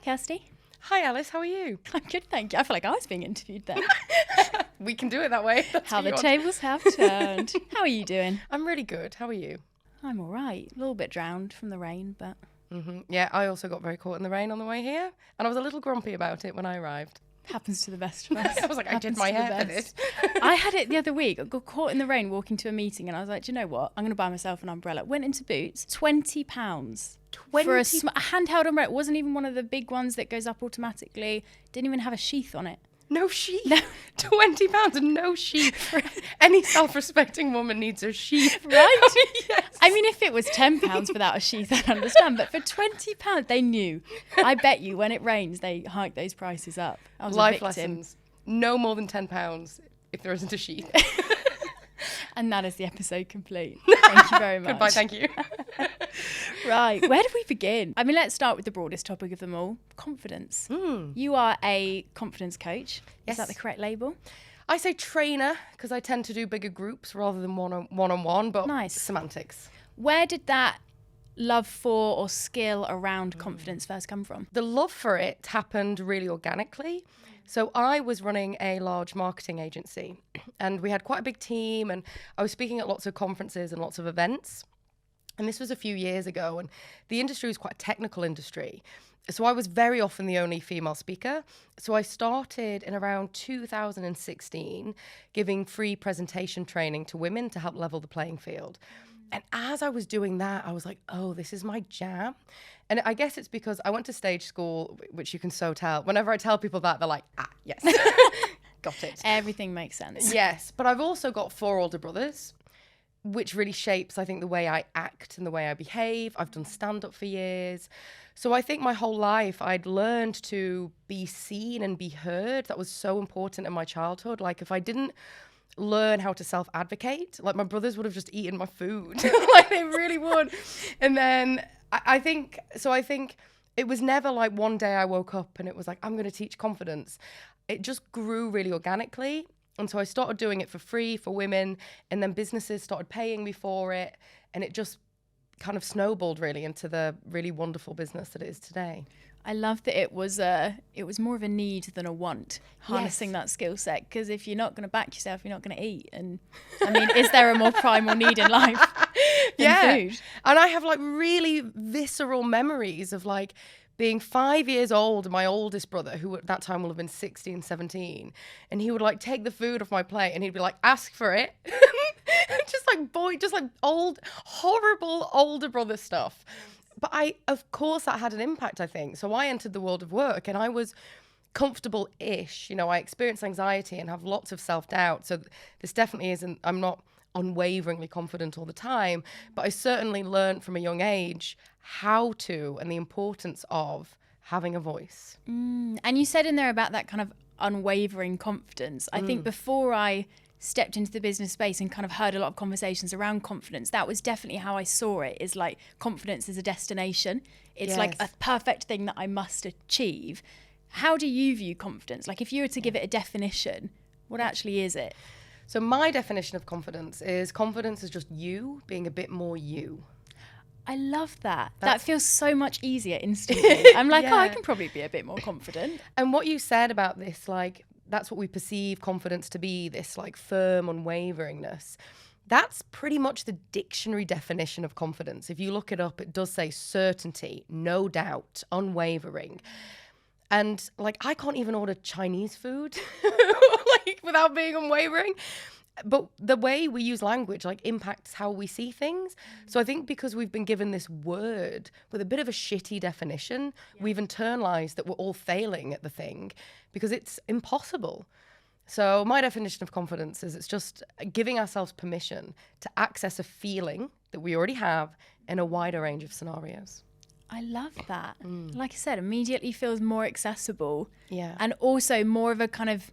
Kirsty. Hi Alice, how are you? I'm good, thank you. I feel like I was being interviewed there. We can do it that way. That's How what the you want. tables have turned. How are you doing? I'm really good. How are you? I'm all right. A little bit drowned from the rain, but... Yeah, I also got very caught in the rain on the way here, and I was a little grumpy about it when I arrived. Happens to the best of us. I was like, I did my hair for this. I had it the other week. I got caught in the rain walking to a meeting, and I was like, do you know what? I'm going to buy myself an umbrella. Went into Boots, £20 for a handheld umbrella. It wasn't even one of the big ones that goes up automatically. Didn't even have a sheath on it. No sheath. No. £20 and no sheath. Any self-respecting woman needs a sheath. Right? Yes. I mean, if it was £10 without a sheath, I'd understand. But for £20, they knew. I bet you when it rains, they hike those prices up. I was Life a victim. lessons. No more than £10 if there isn't a sheath. And that is the episode complete. Thank you very much. Goodbye, thank you. Right, where do we begin? I mean, let's start with the broadest topic of them all, confidence. You are a confidence coach. Yes. Is that the correct label? I say trainer because I tend to do bigger groups rather than one-on-one, but Nice. semantics. Where did that love for or skill around confidence first come from? The love for it happened really organically. So I was running a large marketing agency and we had quite a big team and I was speaking at lots of conferences and lots of events. And this was a few years ago and the industry was quite a technical industry. So I was very often the only female speaker. So I started in around 2016 giving free presentation training to women to help level the playing field. And as I was doing that, I was like, oh, this is my jam. And I guess it's because I went to stage school, which you can so tell. Whenever I tell people that, they're like, yes, got it. Everything makes sense. Yes, but I've also got 4 older brothers, which really shapes, I think, the way I act and the way I behave. I've done stand-up for years. So I think my whole life I'd learned to be seen and be heard. That was so important in my childhood. Like if I didn't learn how to self-advocate, like my brothers would have just eaten my food. Like they really would. And then I think it was never like one day I woke up and it was like, I'm going to teach confidence. It just grew really organically. And so I started doing it for free for women, and then businesses started paying me for it. And it just kind of snowballed really into the really wonderful business that it is today. I love that it was more of a need than a want, harnessing that skill set. Because if you're not going to back yourself, you're not going to eat. And I mean, is there a more primal need in life than food? And I have like really visceral memories of like being 5 years old, my oldest brother, who at that time will have been 16, 17, and he would like take the food off my plate and he'd be like, ask for it. just like old, horrible older brother stuff. But of course that had an impact, I think. So I entered the world of work and I was comfortable-ish. You know, I experienced anxiety and have lots of self-doubt. So this definitely isn't, I'm not unwaveringly confident all the time, but I certainly learned from a young age how to and the importance of having a voice. And you said in there about that kind of unwavering confidence. I think before I stepped into the business space and kind of heard a lot of conversations around confidence, that was definitely how I saw it, is like confidence is a destination. It's like a perfect thing that I must achieve. How do you view confidence? Like if you were to give it a definition, what actually is it? So my definition of confidence is just you being a bit more you. I love that. That feels so much easier instantly. I'm like, oh, I can probably be a bit more confident. And what you said about this, like, that's what we perceive confidence to be, this like firm unwaveringness. That's pretty much the dictionary definition of confidence. If you look it up, it does say certainty, no doubt, unwavering. And like, I can't even order Chinese food like without being unwavering. But the way we use language like impacts how we see things. So I think because we've been given this word with a bit of a shitty definition, we've internalized that we're all failing at the thing because it's impossible. So my definition of confidence is it's just giving ourselves permission to access a feeling that we already have in a wider range of scenarios. I love that. Like I said, immediately feels more accessible. Yeah. And also more of a kind of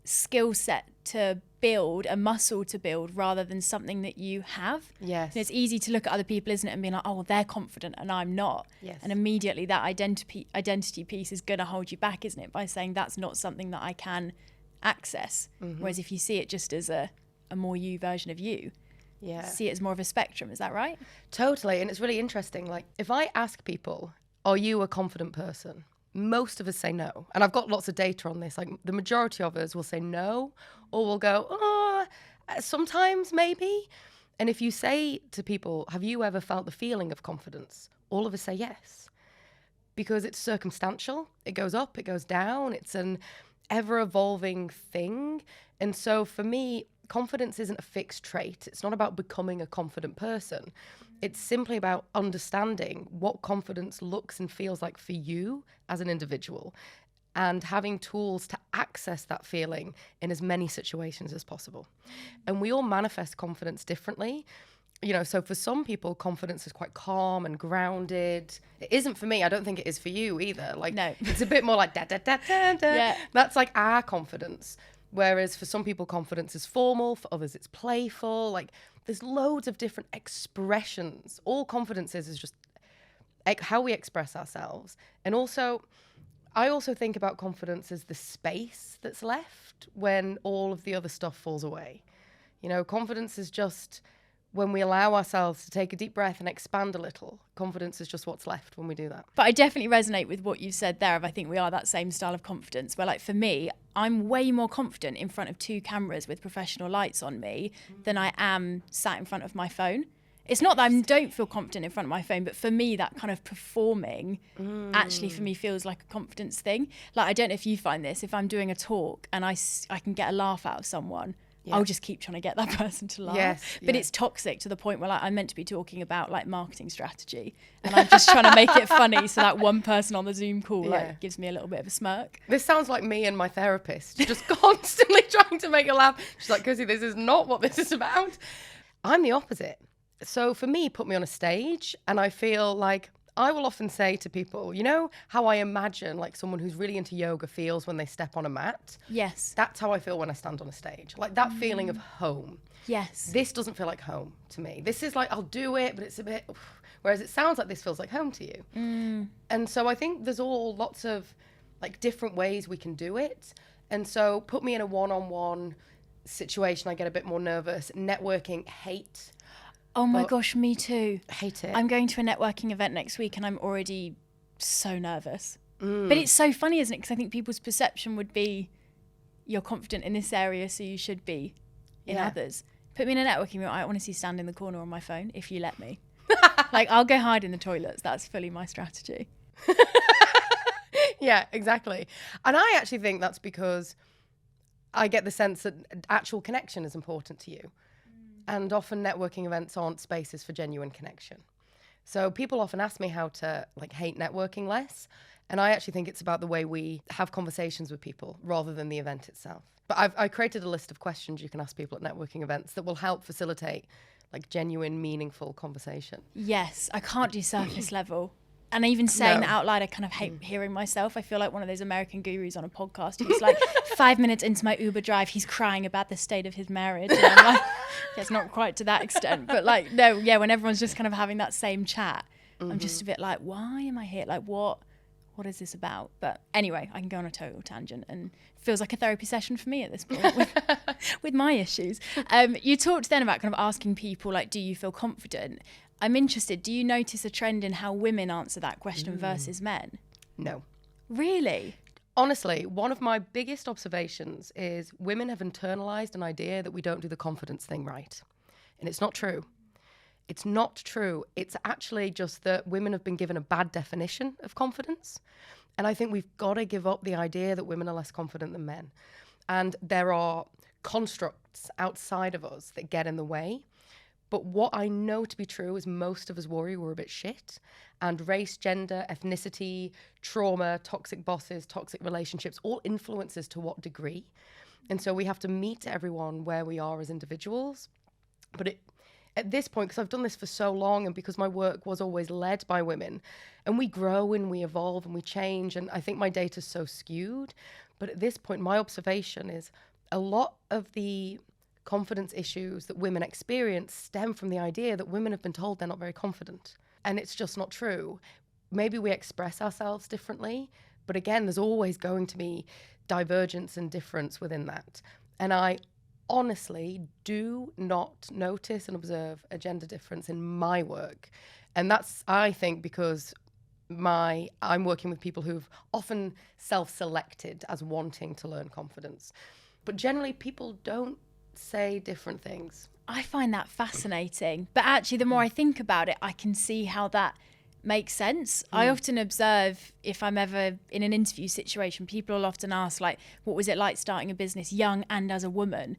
skill set to build, a muscle to build, rather than something that you have. Yes. And it's easy to look at other people, isn't it, and be like, oh, well, they're confident and I'm not. Yes. And immediately that identity piece is going to hold you back, isn't it, by saying that's not something that I can access. Whereas if you see it just as a more you version of you, see it as more of a spectrum. Is that right? Totally. And it's really interesting. Like if I ask people, are you a confident person? most of us say no. And I've got lots of data on this. Like the majority of us will say no, or we'll go, oh, sometimes maybe. And if you say to people, have you ever felt the feeling of confidence? All of us say yes. Because it's circumstantial. It goes up, it goes down. It's an ever-evolving thing. And so for me, confidence isn't a fixed trait. It's not about becoming a confident person. It's simply about understanding what confidence looks and feels like for you as an individual, and having tools to access that feeling in as many situations as possible. And we all manifest confidence differently. You know, so for some people, confidence is quite calm and grounded. It isn't for me. I don't think it is for you either. Like, no. It's a bit more like da da da da da. Yeah. That's like our confidence. Whereas for some people, confidence is formal. For others, it's playful. Like, there's loads of different expressions. All confidence is just how we express ourselves. And also, I also think about confidence as the space that's left when all of the other stuff falls away. You know, confidence is just when we allow ourselves to take a deep breath and expand a little. Confidence is just what's left when we do that. But I definitely resonate with what you said there of I think we are that same style of confidence where, like, for me, I'm way more confident in front of 2 cameras with professional lights on me than I am sat in front of my phone. It's not that I don't feel confident in front of my phone, but for me, that kind of performing actually for me feels like a confidence thing. Like, I don't know if you find this, if I'm doing a talk and I can get a laugh out of someone, I'll just keep trying to get that person to laugh. Yes, but it's toxic to the point where, like, I'm meant to be talking about like marketing strategy and I'm just trying to make it funny so that one person on the Zoom call like gives me a little bit of a smirk. This sounds like me and my therapist, just constantly trying to make a laugh. She's like, Kirsty, this is not what this is about. I'm the opposite. So for me, put me on a stage and I feel like I will often say to people, you know how I imagine like someone who's really into yoga feels when they step on a mat? Yes. That's how I feel when I stand on a stage. Like that feeling of home. Yes. This doesn't feel like home to me. This is like, I'll do it, but it's a bit, whereas it sounds like this feels like home to you. And so I think there's all lots of like different ways we can do it. And so put me in a one-on-one situation, I get a bit more nervous. Networking, hate. Oh my gosh, me too. Hate it. I'm going to a networking event next week and I'm already so nervous. But it's so funny, isn't it? Because I think people's perception would be you're confident in this area, so you should be in others. Put me in a networking room, I want to see stand in the corner on my phone, if you let me. Like, I'll go hide in the toilets. That's fully my strategy. Yeah, exactly. And I actually think that's because I get the sense that actual connection is important to you. And often networking events aren't spaces for genuine connection. So people often ask me how to like hate networking less. And I actually think it's about the way we have conversations with people rather than the event itself. But I created a list of questions you can ask people at networking events that will help facilitate like genuine, meaningful conversation. Yes, I can't do surface level. And even saying that out loud, I kind of hate hearing myself. I feel like one of those American gurus on a podcast who's like, 5 minutes into my Uber drive, he's crying about the state of his marriage. And I'm like, yeah, it's not quite to that extent. But like, no, yeah, when everyone's just kind of having that same chat, I'm just a bit like, why am I here? Like, what is this about? But anyway, I can go on a total tangent and it feels like a therapy session for me at this point with my issues. You talked then about kind of asking people, like, do you feel confident? I'm interested, do you notice a trend in how women answer that question versus men? No. Really? Honestly, one of my biggest observations is women have internalized an idea that we don't do the confidence thing right. And it's not true. It's not true. It's actually just that women have been given a bad definition of confidence. And I think we've got to give up the idea that women are less confident than men. And there are constructs outside of us that get in the way. But what I know to be true is most of us worry we're a bit shit. And race, gender, ethnicity, trauma, toxic bosses, toxic relationships, all influences to what degree. And so we have to meet everyone where we are as individuals. But at this point, because I've done this for so long and because my work was always led by women, and we grow and we evolve and we change, and I think my data's so skewed. But at this point, my observation is a lot of the confidence issues that women experience stem from the idea that women have been told they're not very confident. And it's just not true. Maybe we express ourselves differently, but again, there's always going to be divergence and difference within that. And I honestly do not notice and observe a gender difference in my work. And that's, I think, because I'm working with people who've often self-selected as wanting to learn confidence. But generally people don't say different things. I find that fascinating. But actually, the more I think about it, I can see how that makes sense. I often observe, if I'm ever in an interview situation, people will often ask, like, what was it like starting a business young and as a woman?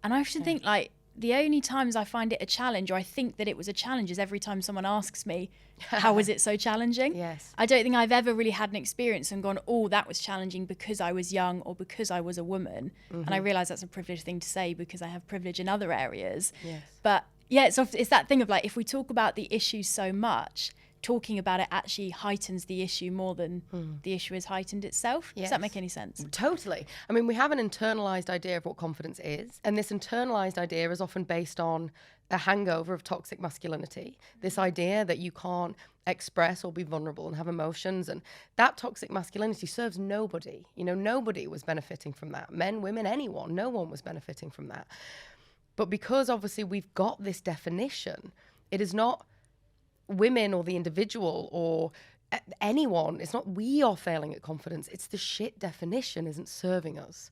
And I often think, like, the only times I find it a challenge, or I think that it was a challenge, is every time someone asks me, how was it so challenging? Yes. I don't think I've ever really had an experience and gone, oh, that was challenging because I was young or because I was a woman. And I realise that's a privileged thing to say because I have privilege in other areas. Yes. But yeah, it's that thing of like, if we talk about the issue so much, talking about it actually heightens the issue more than the issue is heightened itself. Yes. Does that make any sense? Totally. I mean, we have an internalized idea of what confidence is, and this internalized idea is often based on a hangover of toxic masculinity, this idea that you can't express or be vulnerable and have emotions, and that toxic masculinity serves nobody. You know, nobody was benefiting from that. Men, women, anyone, no one was benefiting from that. But because obviously we've got this definition, it is not women or the individual or anyone. It's not we are failing at confidence. It's the shit definition isn't serving us.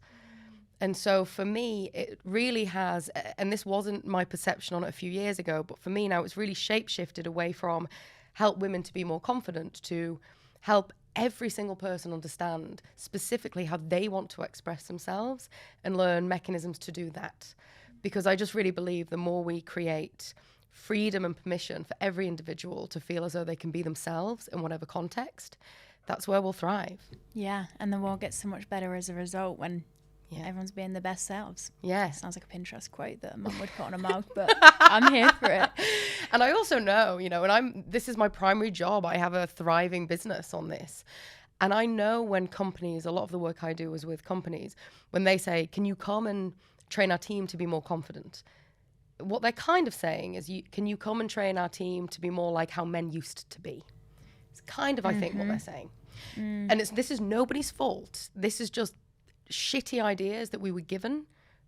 And so for me, it really has, and this wasn't my perception on it a few years ago, but for me now it's really shape-shifted away from help women to be more confident to help every single person understand specifically how they want to express themselves and learn mechanisms to do that. Because I just really believe the more we create freedom and permission for every individual to feel as though they can be themselves in whatever context, that's where we'll thrive. Yeah, and the world gets so much better as a result when everyone's being their best selves. Yeah. Sounds like a Pinterest quote that a mum would put on a mug, but I'm here for it. And I also know, you know, and this is my primary job. I have a thriving business on this. And I know when companies, a lot of the work I do is with companies, when they say, can you come and train our team to be more confident? What they're kind of saying is, can you come and train our team to be more like how men used to be? It's kind of, I think, what they're saying. And this is nobody's fault. This is just shitty ideas that we were given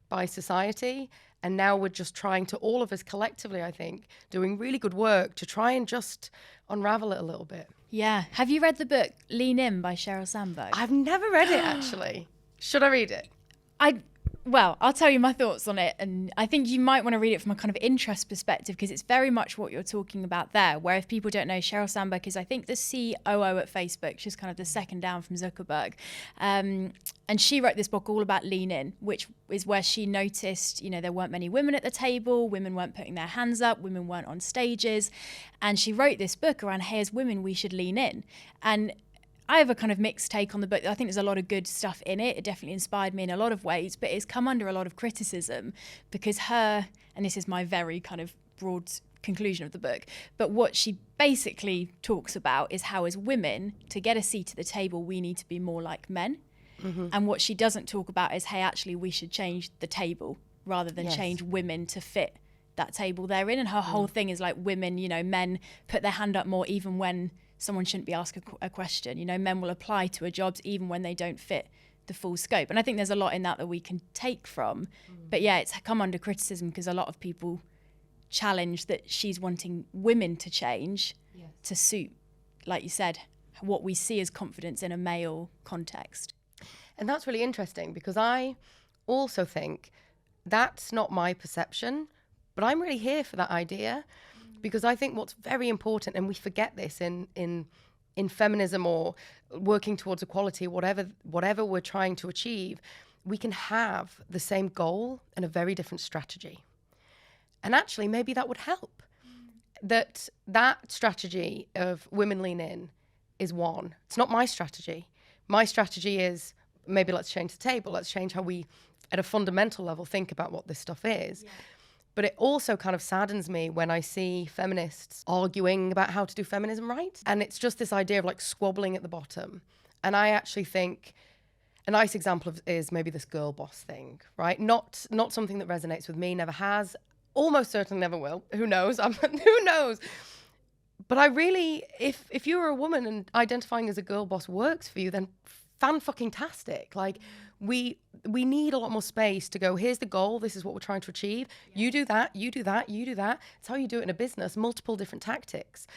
by society. And now we're just trying to, all of us collectively, I think, doing really good work to try and just unravel it a little bit. Yeah. Have you read the book Lean In by Sheryl Sandberg? I've never read it, actually. Should I read it? Well, I'll tell you my thoughts on it. And I think you might want to read it from a kind of interest perspective because it's very much what you're talking about there. Where if people don't know, Sheryl Sandberg is, I think, the COO at Facebook. She's kind of the second down from Zuckerberg. And she wrote this book all about Lean In, which is where she noticed, you know, there weren't many women at the table. Women weren't putting their hands up. Women weren't on stages. And she wrote this book around, hey, as women, we should lean in. And I have a kind of mixed take on the book. I think there's a lot of good stuff in it. It definitely inspired me in a lot of ways, but it's come under a lot of criticism because and this is my very kind of broad conclusion of the book, but what she basically talks about is how as women, to get a seat at the table, we need to be more like men. And what she doesn't talk about is, hey, actually, we should change the table rather than change women to fit that table they're in. And her whole thing is like women, you know, men put their hand up more even when someone shouldn't be asked a question. You know, men will apply to a job even when they don't fit the full scope. And I think there's a lot in that we can take from. But yeah, it's come under criticism because a lot of people challenge that she's wanting women to change to suit, like you said, what we see as confidence in a male context. And that's really interesting because I also think that's not my perception, but I'm really here for that idea. Because I think what's very important, and we forget this in feminism or working towards equality, whatever we're trying to achieve, we can have the same goal and a very different strategy. And actually, maybe that would help. That strategy of women lean in is one. It's not my strategy. My strategy is maybe let's change the table. Let's change how we, at a fundamental level, think about what this stuff is. Yeah. But it also kind of saddens me when I see feminists arguing about how to do feminism right. And it's just this idea of like squabbling at the bottom. And I actually think a nice example is maybe this girl boss thing, right? Not something that resonates with me, never has, almost certainly never will. Who knows? Who knows? But I really, if you're a woman and identifying as a girl boss works for you, then fan-fucking-tastic. Like, we need a lot more space to go, here's the goal, this is what we're trying to achieve. You do that, you do that, you do that. It's how you do it in a business, multiple different tactics.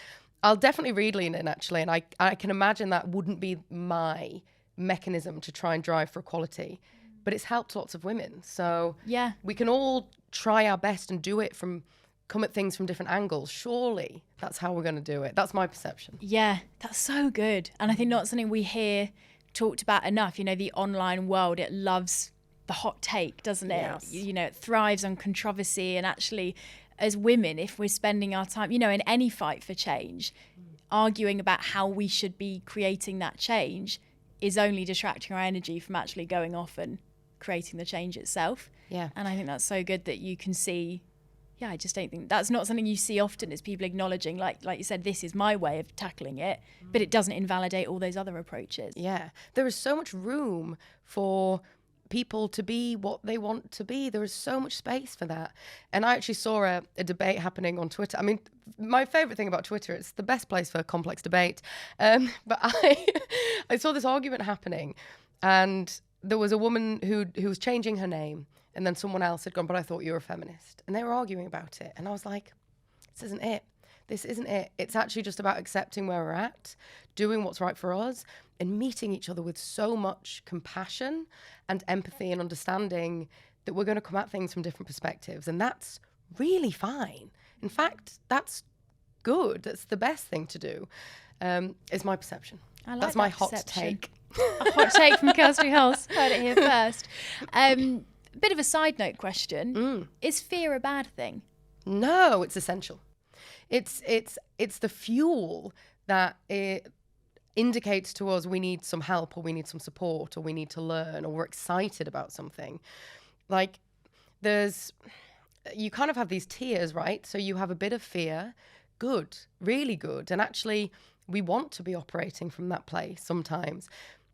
I'll definitely read Lean In, actually. And I can imagine that wouldn't be my mechanism to try and drive for equality. But it's helped lots of women. So Yeah. we can all try our best and come at things from different angles. Surely that's how we're going to do it. That's my perception. Yeah, that's so good. And I think not something we hear talked about enough. You know, the online world, it loves the hot take, doesn't it? Yes. You know, it thrives on controversy. And actually, as women, if we're spending our time, you know, in any fight for change, arguing about how we should be creating that change is only distracting our energy from actually going off and creating the change itself. Yeah. And I think that's so good that you can see. Yeah, I just don't think that's not something you see often, is people acknowledging, like you said, this is my way of tackling it, but it doesn't invalidate all those other approaches. Yeah. There is so much room for people to be what they want to be. There is so much space for that. And I actually saw a debate happening on Twitter. I mean, my favorite thing about Twitter, it's the best place for complex debate. But I saw this argument happening, and there was a woman who was changing her name, and then someone else had gone, but I thought you were a feminist. And they were arguing about it. And I was like, this isn't it. This isn't it. It's actually just about accepting where we're at, doing what's right for us, and meeting each other with so much compassion and empathy and understanding that we're going to come at things from different perspectives. And that's really fine. In fact, that's good. That's the best thing to do, is my perception. I like that's my that hot perception. take. A hot take from Kirsty Hulse. Heard it here first. Bit of a side note question. Is fear a bad thing? No, it's essential. It's the fuel that it indicates to us we need some help, or we need some support, or we need to learn, or we're excited about something. Like, you kind of have these tiers, right? So you have a bit of fear, good, really good. And actually, we want to be operating from that place sometimes.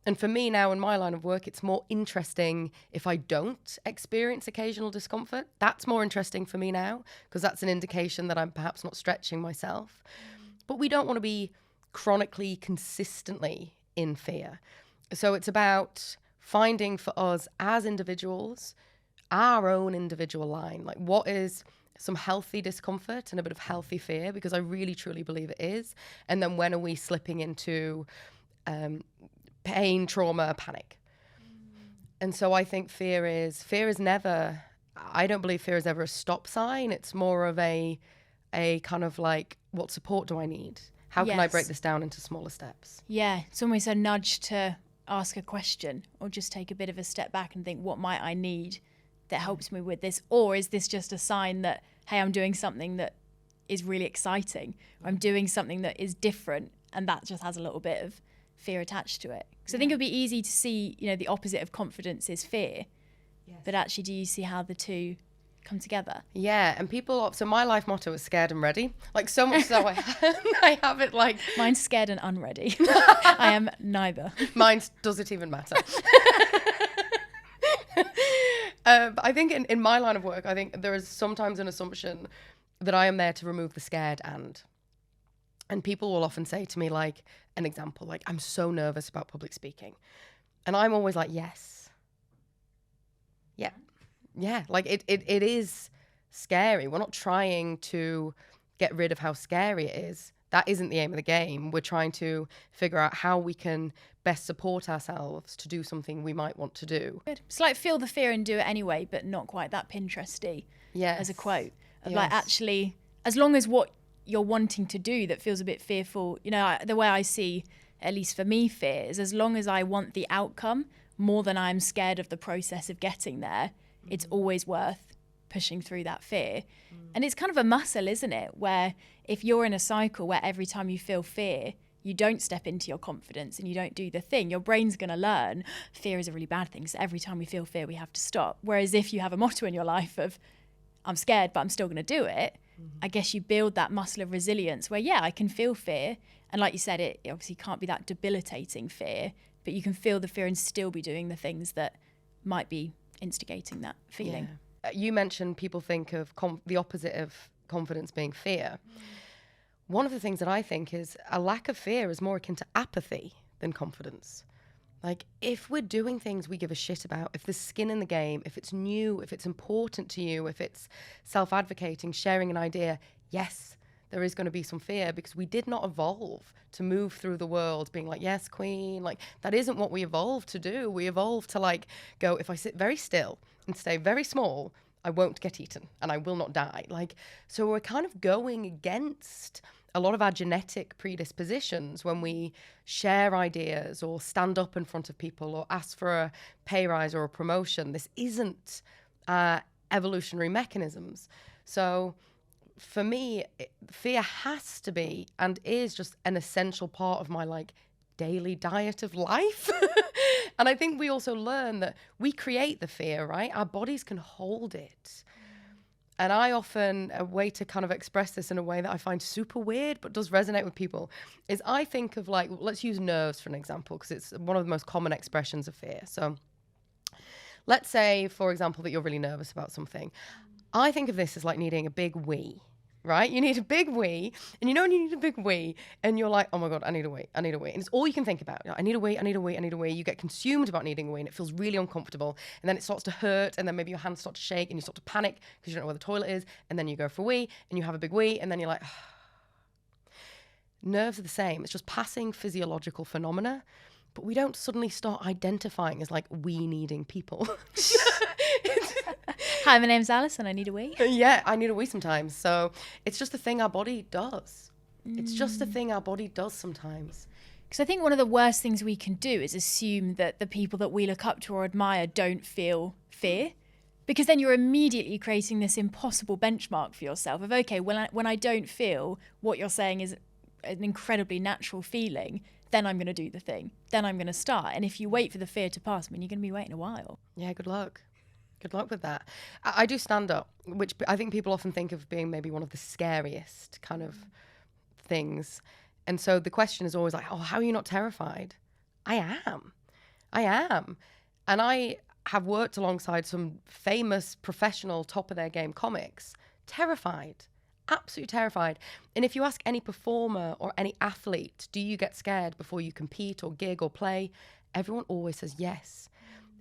And for me now, in my line of work, it's more interesting if I don't experience occasional discomfort. That's more interesting for me now, because that's an indication that I'm perhaps not stretching myself. But we don't want to be chronically, consistently in fear. So it's about finding for us as individuals, our own individual line. Like, what is some healthy discomfort and a bit of healthy fear? Because I really, truly believe it is. And then when are we slipping into pain, trauma, panic? And so I think fear is never, I don't believe fear is ever a stop sign. It's more of a kind of like, what support do I need? How can I break this down into smaller steps? Yeah, it's almost a nudge to ask a question, or just take a bit of a step back and think, what might I need that helps me with this? Or is this just a sign that, hey, I'm doing something that is really exciting, or I'm doing something that is different, and that just has a little bit of fear attached to it? Because I think it would be easy to see, you know, the opposite of confidence is fear. Yes. But actually, do you see how the two come together? Yeah, and so my life motto is scared and ready. Like, so much so I have it like... Mine's scared and unready. I am neither. Mine, does it even matter? But I think in my line of work, I think there is sometimes an assumption that I am there to remove the scared and people will often say to me, like, an example, like, I'm so nervous about public speaking. And I'm always like, yes. Yeah. Yeah, like it is scary. We're not trying to get rid of how scary it is. That isn't the aim of the game. We're trying to figure out how we can best support ourselves to do something we might want to do. Good. It's like, feel the fear and do it anyway, but not quite that Pinteresty as a quote. Of like, actually, as long as what you're wanting to do that feels a bit fearful, you know, the way I see, at least for me, fear is as long as I want the outcome more than I'm scared of the process of getting there, it's always worth pushing through that fear. And it's kind of a muscle, isn't it? Where if you're in a cycle where every time you feel fear, you don't step into your confidence and you don't do the thing, your brain's going to learn fear is a really bad thing. So every time we feel fear, we have to stop. Whereas if you have a motto in your life of, I'm scared, but I'm still going to do it, I guess you build that muscle of resilience where, yeah, I can feel fear. And like you said, it obviously can't be that debilitating fear, but you can feel the fear and still be doing the things that might be instigating that feeling. Yeah. You mentioned people think of the opposite of confidence being fear. One of the things that I think is a lack of fear is more akin to apathy than confidence. Like, if we're doing things we give a shit about, if there's skin in the game, if it's new, if it's important to you, if it's self-advocating, sharing an idea, yes, there is going to be some fear, because we did not evolve to move through the world being like, yes, queen. Like, that isn't what we evolved to do. We evolved to like go, if I sit very still and stay very small, I won't get eaten and I will not die. Like, so we're kind of going against a lot of our genetic predispositions when we share ideas or stand up in front of people or ask for a pay rise or a promotion. This isn't evolutionary mechanisms. So for me, fear has to be and is just an essential part of my like daily diet of life. And I think we also learn that we create the fear, right? Our bodies can hold it. And I often, a way to kind of express this in a way that I find super weird but does resonate with people, is I think of like, let's use nerves for an example, because it's one of the most common expressions of fear. So let's say, for example, that you're really nervous about something. I think of this as like needing a big wee, right? You need a big wee, and you know when you need a big wee, and you're like, oh my God, I need a wee, and it's all you can think about. I need a wee, I need a wee, I need a wee. You get consumed about needing a wee, and it feels really uncomfortable, and then it starts to hurt, and then maybe your hands start to shake, and you start to panic because you don't know where the toilet is, and then you go for a wee, and you have a big wee, and then you're like, nerves are the same. It's just passing physiological phenomena, but we don't suddenly start identifying as like wee needing people. Hi, my name's Alison. I need a wee. Yeah, I need a wee sometimes. So it's just a thing our body does. It's just a thing our body does sometimes. Because I think one of the worst things we can do is assume that the people that we look up to or admire don't feel fear. Because then you're immediately creating this impossible benchmark for yourself of, okay, when I don't feel what you're saying is an incredibly natural feeling, then I'm going to do the thing. Then I'm going to start. And if you wait for the fear to pass, I mean, you're going to be waiting a while. Yeah, good luck. Good luck with that. I do stand up, which I think people often think of being maybe one of the scariest kind of things. And so the question is always like, oh, how are you not terrified? I am. And I have worked alongside some famous professional top of their game comics. Terrified. Absolutely terrified. And if you ask any performer or any athlete, do you get scared before you compete or gig or play? Everyone always says yes.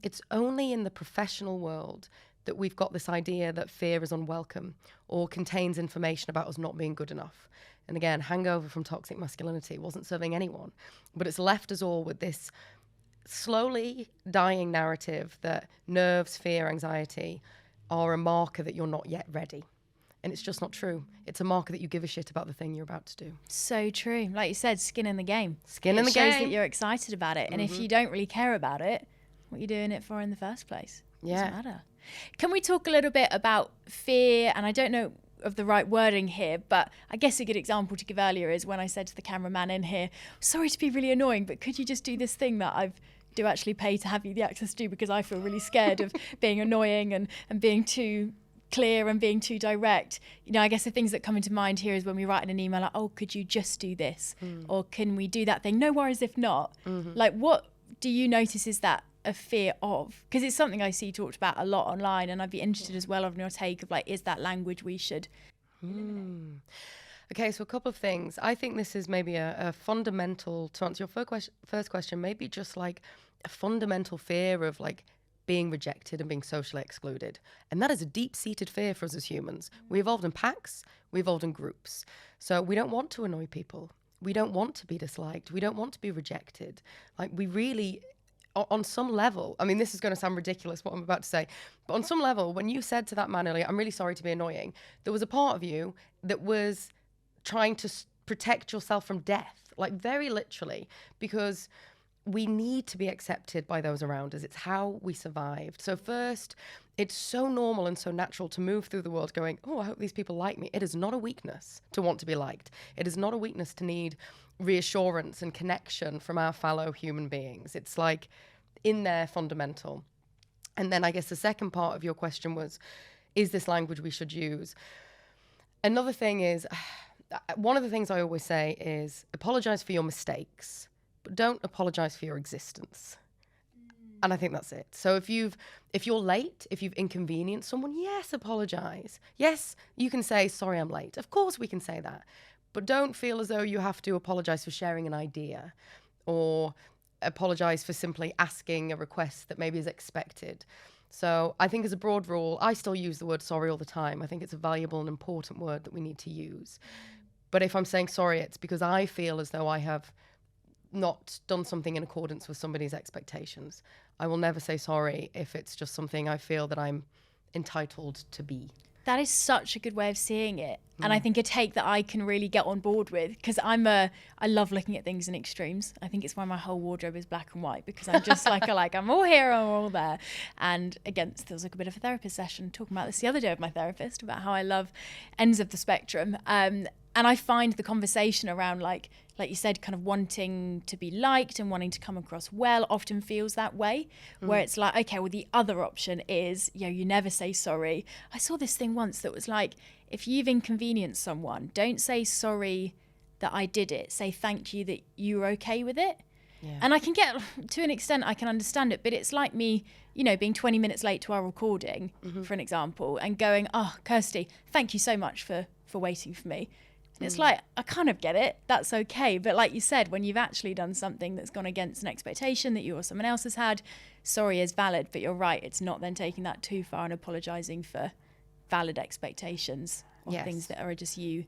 It's only in the professional world that we've got this idea that fear is unwelcome or contains information about us not being good enough. And again, hangover from toxic masculinity wasn't serving anyone, but it's left us all with this slowly dying narrative that nerves, fear, anxiety are a marker that you're not yet ready. And it's just not true. It's a marker that you give a shit about the thing you're about to do. So true. Like you said, skin in the game. Skin in the game. It shows that you're excited about it. And if you don't really care about it, what are you doing it for in the first place? Yeah. Doesn't matter. Can we talk a little bit about fear? And I don't know of the right wording here, but I guess a good example to give earlier is when I said to the cameraman in here, sorry to be really annoying, but could you just do this thing that I do actually pay to have you the access to do, because I feel really scared of being annoying and being too clear and being too direct. You know, I guess the things that come into mind here is when we write in an email like, oh, could you just do this? Or can we do that thing? No worries if not. Like, what do you notice is that a fear of? Because it's something I see talked about a lot online, and I'd be interested as well on your take of like, is that language we should Okay, so a couple of things. I think this is maybe a fundamental, to answer your first question, maybe just like a fundamental fear of like being rejected and being socially excluded. And that is a deep-seated fear for us as humans. We evolved in packs, we evolved in groups. So we don't want to annoy people. We don't want to be disliked. We don't want to be rejected. Like, we really, on some level, I mean, this is going to sound ridiculous what I'm about to say, but on some level, when you said to that man earlier, I'm really sorry to be annoying, there was a part of you that was trying to protect yourself from death, like very literally, because we need to be accepted by those around us. It's how we survived. So first, it's so normal and so natural to move through the world going, oh, I hope these people like me. It is not a weakness to want to be liked. It is not a weakness to need reassurance and connection from our fellow human beings. It's like in there, fundamental. And then I guess the second part of your question was, is this language we should use? Another thing is, one of the things I always say is apologize for your mistakes, but don't apologize for your existence. And I think that's it. So if you're late, if you've inconvenienced someone, yes, apologize. Yes, you can say, sorry, I'm late. Of course we can say that. But don't feel as though you have to apologize for sharing an idea or apologize for simply asking a request that maybe is expected. So I think as a broad rule, I still use the word sorry all the time. I think it's a valuable and important word that we need to use. But if I'm saying sorry, it's because I feel as though I have not done something in accordance with somebody's expectations. I will never say sorry if it's just something I feel that I'm entitled to be. That is such a good way of seeing it. And I think a take that I can really get on board with, because I love looking at things in extremes. I think it's why my whole wardrobe is black and white, because I'm just I'm all here, I'm all there. And again, it feels like a bit of a therapist session, talking about this the other day with my therapist, about how I love ends of the spectrum. And I find the conversation around, like you said, kind of wanting to be liked and wanting to come across well often feels that way, where it's like, okay, well, the other option is, you never say sorry. I saw this thing once that was like, if you've inconvenienced someone, don't say sorry that I did it. Say thank you that you were okay with it. Yeah. And I can get, to an extent, I can understand it, but it's like me, being 20 minutes late to our recording, for an example, and going, oh, Kirsty, thank you so much for waiting for me. And it's like, I kind of get it. That's okay. But like you said, when you've actually done something that's gone against an expectation that you or someone else has had, sorry is valid. But you're right. It's not then taking that too far and apologising for valid expectations or things that are just you.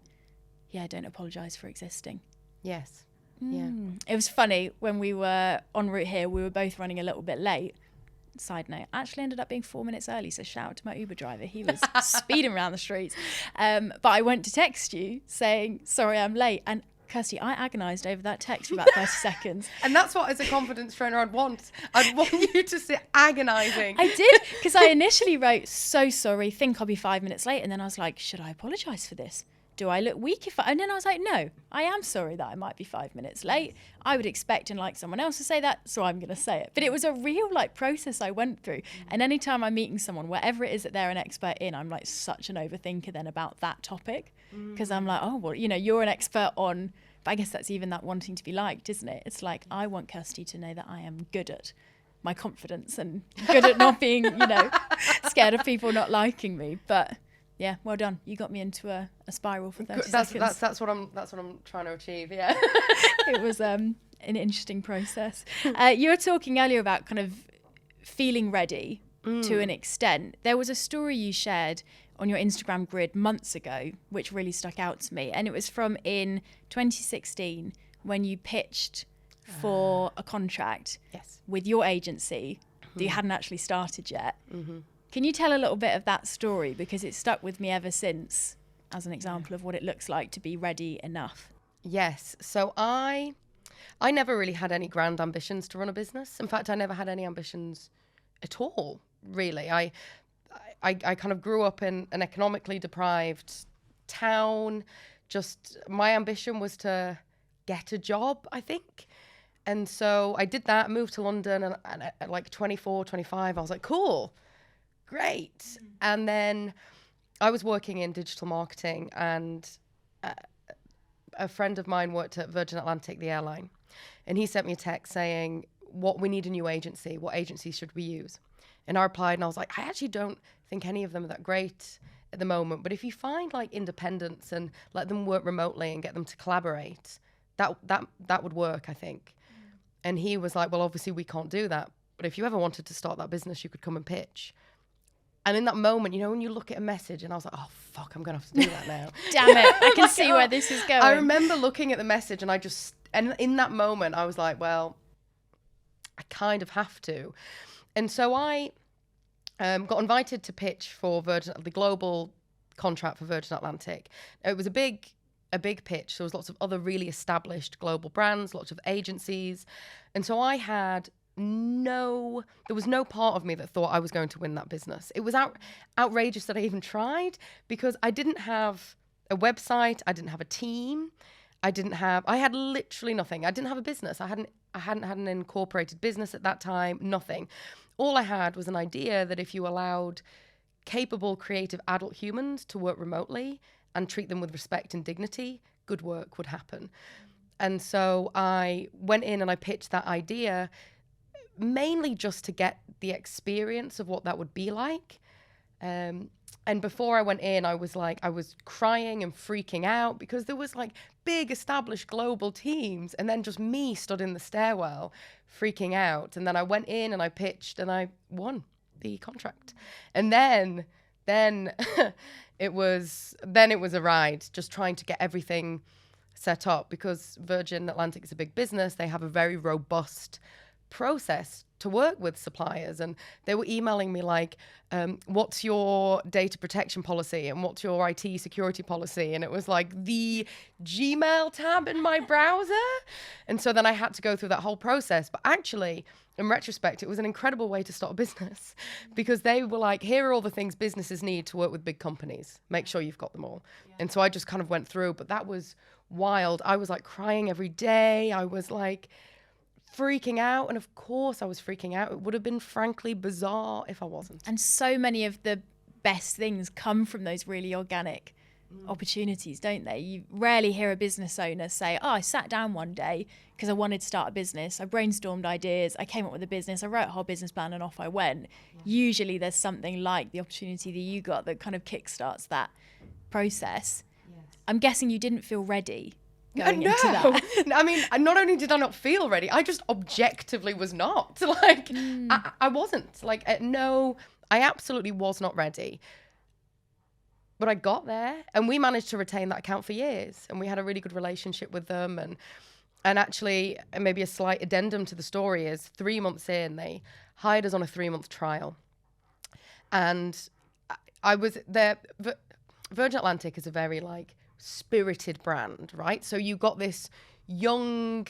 Yeah, don't apologise for existing. Yes. Yeah. It was funny when we were en route here, we were both running a little bit late. Side note, actually ended up being 4 minutes early, so shout out to my Uber driver. He was speeding around the streets. But I went to text you saying, sorry, I'm late. And Kirsty, I agonised over that text for about 30 seconds. And that's what, as a confidence trainer, I'd want. I'd want you to sit agonising. I did, because I initially wrote, so sorry, think I'll be 5 minutes late. And then I was like, should I apologise for this? Do I look weak if I... And then I was like, no, I am sorry that I might be 5 minutes late. I would expect and like someone else to say that, so I'm going to say it. But it was a real process I went through. And anytime I'm meeting someone, whatever it is that they're an expert in, I'm like such an overthinker then about that topic. Because I'm like, oh, well, you're an expert on... But I guess that's even that wanting to be liked, isn't it? It's like, I want Kirsty to know that I am good at my confidence and good at not being, scared of people not liking me. But... yeah, well done. You got me into a spiral for 30 seconds. That's what I'm trying to achieve. Yeah. It was an interesting process. You were talking earlier about kind of feeling ready to an extent. There was a story you shared on your Instagram grid months ago, which really stuck out to me, and it was from in 2016 when you pitched for a contract with your agency that you hadn't actually started yet. Can you tell a little bit of that story? Because it's stuck with me ever since as an example of what it looks like to be ready enough. Yes. So I never really had any grand ambitions to run a business. In fact, I never had any ambitions at all, really. I kind of grew up in an economically deprived town. Just my ambition was to get a job, I think. And so I did that, moved to London, and at like 24, 25, I was like, cool. Great. And then I was working in digital marketing, and a friend of mine worked at Virgin Atlantic, the airline, and he sent me a text saying, we need a new agency. What agency should we use? And I replied, and I was like, I actually don't think any of them are that great at the moment, but if you find like independents and let them work remotely and get them to collaborate, that would work, I think. And he was like, well, obviously we can't do that, but if you ever wanted to start that business, you could come and pitch. And in that moment, when you look at a message, and I was like, oh, fuck, I'm going to have to do that now. Damn it. I can see where this is going. I remember looking at the message, and and in that moment, I was like, well, I kind of have to. And so I got invited to pitch for the global contract for Virgin Atlantic. It was a big pitch. There was lots of other really established global brands, lots of agencies. And so there was no part of me that thought I was going to win that business. It was outrageous that I even tried, because I didn't have a website, I didn't have a team, I had literally nothing. I didn't have a business. I hadn't had an incorporated business at that time, nothing. All I had was an idea that if you allowed capable, creative adult humans to work remotely and treat them with respect and dignity, good work would happen. And so I went in and I pitched that idea, mainly just to get the experience of what that would be like. And before I went in, I was crying and freaking out, because there was like big established global teams, and then just me stood in the stairwell freaking out. And then I went in and I pitched and I won the contract. And then then it was a ride, just trying to get everything set up, because Virgin Atlantic is a big business. They have a very robust process to work with suppliers, and they were emailing me like, what's your data protection policy and what's your IT security policy? And it was like the Gmail tab in my browser. And so then I had to go through that whole process. But actually, in retrospect, it was an incredible way to start a business, because they were like, here are all the things businesses need to work with big companies. Make sure you've got them all. Yeah. And so I just kind of went through, but that was wild. I was like crying every day. I was like freaking out. And of course I was freaking out. It would have been frankly bizarre if I wasn't. And so many of the best things come from those really organic opportunities, don't they? You rarely hear a business owner say, oh, I sat down one day because I wanted to start a business. I brainstormed ideas. I came up with a business. I wrote a whole business plan and off I went. Yeah. Usually there's something like the opportunity that you got that kind of kickstarts that process. Yes. I'm guessing you didn't feel ready going into that. I mean, not only did I not feel ready, I just objectively was not. Like, I wasn't. Like, no, I absolutely was not ready. But I got there, and we managed to retain that account for years, and we had a really good relationship with them. And actually, maybe a slight addendum to the story is 3 months in, they hired us on a 3-month trial. And I was there. Virgin Atlantic is a very like spirited brand, right? So you got this young,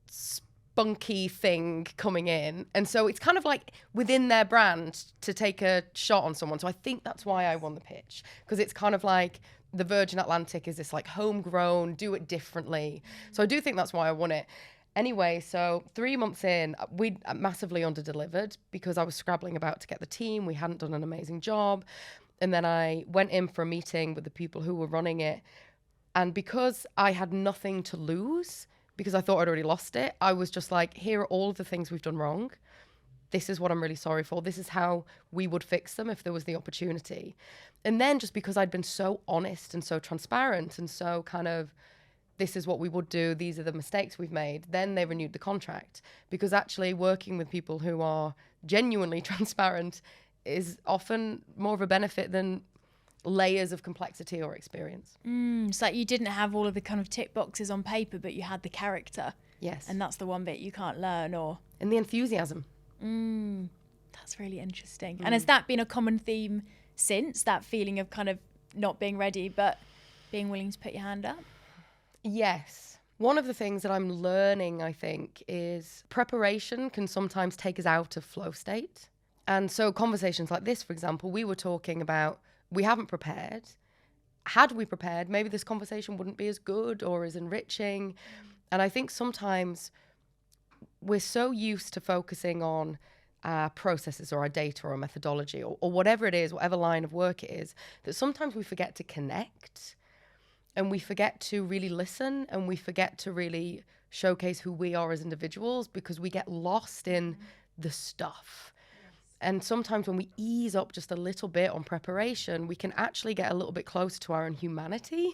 spunky thing coming in, and so it's kind of like within their brand to take a shot on someone. So I think that's why I won the pitch, because it's kind of like the Virgin Atlantic is this like homegrown, do it differently. So I do think that's why I won it. Anyway, so 3 months in, we massively under-delivered because I was scrabbling about to get the team. We hadn't done an amazing job. And then I went in for a meeting with the people who were running it. And because I had nothing to lose, because I thought I'd already lost it, I was just like, here are all of the things we've done wrong. This is what I'm really sorry for. This is how we would fix them if there was the opportunity. And then just because I'd been so honest and so transparent and so kind of, this is what we would do, these are the mistakes we've made, then they renewed the contract. Because actually working with people who are genuinely transparent is often more of a benefit than layers of complexity or experience. It's like you didn't have all of the kind of tick boxes on paper, but you had the character. Yes. And that's the one bit you can't learn, or... And the enthusiasm. That's really interesting. And has that been a common theme since, that feeling of kind of not being ready, but being willing to put your hand up? Yes. One of the things that I'm learning, I think, is preparation can sometimes take us out of flow state. And so conversations like this, for example, we were talking about, we haven't prepared. Had we prepared, maybe this conversation wouldn't be as good or as enriching. And I think sometimes we're so used to focusing on our processes or our data or our methodology or whatever it is, whatever line of work it is, that sometimes we forget to connect and we forget to really listen and we forget to really showcase who we are as individuals because we get lost in the stuff. And sometimes when we ease up just a little bit on preparation, we can actually get a little bit closer to our own humanity.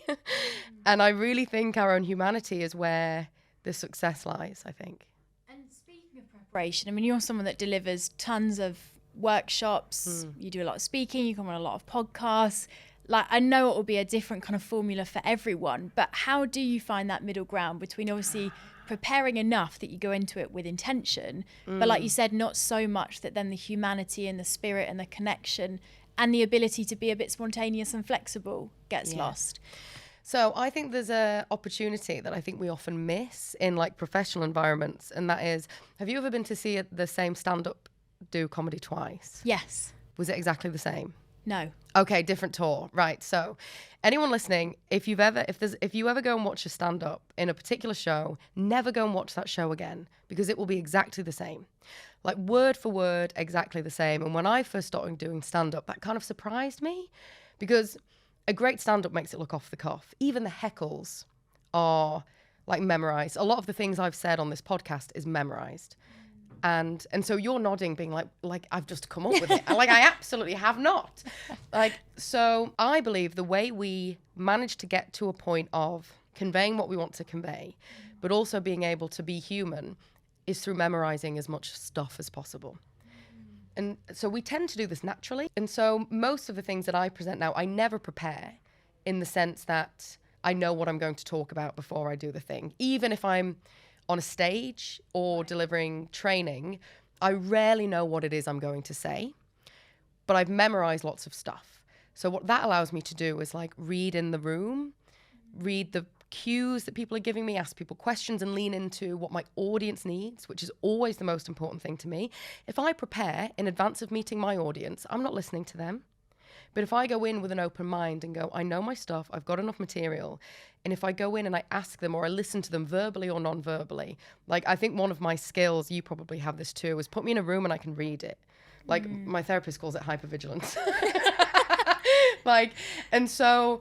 And I really think our own humanity is where the success lies, I think. And speaking of preparation, I mean, you're someone that delivers tons of workshops. You do a lot of speaking, you come on a lot of podcasts. Like, I know it will be a different kind of formula for everyone, but how do you find that middle ground between obviously preparing enough that you go into it with intention, but like you said, not so much that then the humanity and the spirit and the connection and the ability to be a bit spontaneous and flexible gets lost? So I think there's a opportunity that I think we often miss in like professional environments, and that is, have you ever been to see the same stand-up do comedy twice? Yes. Was it exactly the same? No. Okay, different tour. Right. So anyone listening, if you ever go and watch a stand-up in a particular show, never go and watch that show again, because it will be exactly the same. Like word for word, exactly the same. And when I first started doing stand-up, that kind of surprised me, because a great stand-up makes it look off the cuff. Even the heckles are like memorized. A lot of the things I've said on this podcast is memorized. And so you're nodding, being like I've just come up with it. Like, I absolutely have not. Like, so I believe the way we manage to get to a point of conveying what we want to convey, but also being able to be human, is through memorizing as much stuff as possible. And so we tend to do this naturally. And so most of the things that I present now, I never prepare, in the sense that I know what I'm going to talk about before I do the thing. Even if I'm on a stage or delivering training, I rarely know what it is I'm going to say, but I've memorized lots of stuff. So what that allows me to do is like read in the room, read the cues that people are giving me, ask people questions, and lean into what my audience needs, which is always the most important thing to me. If I prepare in advance of meeting my audience, I'm not listening to them. But if I go in with an open mind and go, I know my stuff, I've got enough material, and if I go in and I ask them or I listen to them verbally or non-verbally, like I think one of my skills, you probably have this too, is put me in a room and I can read it. Like my therapist calls it hypervigilance. And so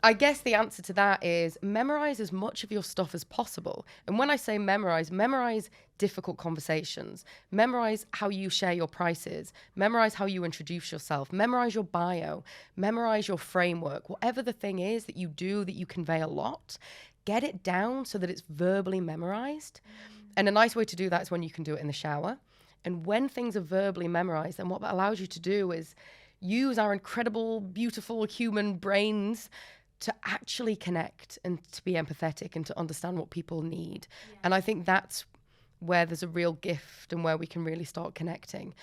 I guess the answer to that is memorize as much of your stuff as possible. And when I say memorize difficult conversations, memorize how you share your prices, memorize how you introduce yourself, memorize your bio, memorize your framework, whatever the thing is that you do that you convey a lot, get it down so that it's verbally memorized. And a nice way to do that is when you can do it in the shower. And when things are verbally memorized, then what that allows you to do is use our incredible, beautiful human brains to actually connect and to be empathetic and to understand what people need. Yeah. And I think that's where there's a real gift and where we can really start connecting.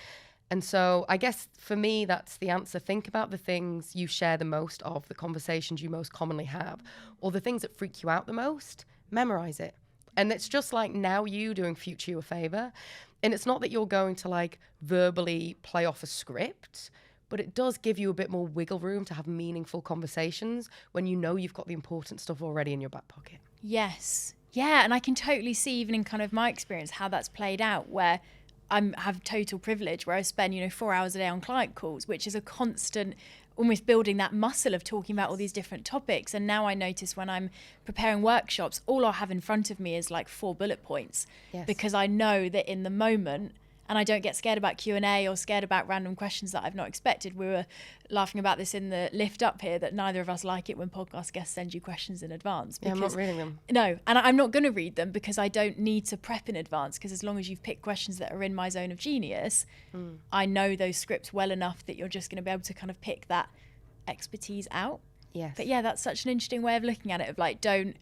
And so I guess for me, that's the answer. Think about the things you share the most of, the conversations you most commonly have, or the things that freak you out the most, memorize it. And it's just like now you doing future you a favor. And it's not that you're going to like verbally play off a script, but it does give you a bit more wiggle room to have meaningful conversations when you know you've got the important stuff already in your back pocket. Yes. Yeah. And I can totally see, even in kind of my experience, how that's played out, where I have total privilege, where I spend, 4 hours a day on client calls, which is a constant, almost building that muscle of talking about all these different topics. And now I notice when I'm preparing workshops, all I'll have in front of me is like 4 bullet points. Yes. Because I know that in the moment, and I don't get scared about Q&A or scared about random questions that I've not expected. We were laughing about this in the lift up here, that neither of us like it when podcast guests send you questions in advance. Yeah, I'm not reading them. No, and I'm not going to read them because I don't need to prep in advance, because as long as you've picked questions that are in my zone of genius, I know those scripts well enough that you're just going to be able to kind of pick that expertise out. Yes. But yeah, that's such an interesting way of looking at it, of like, don't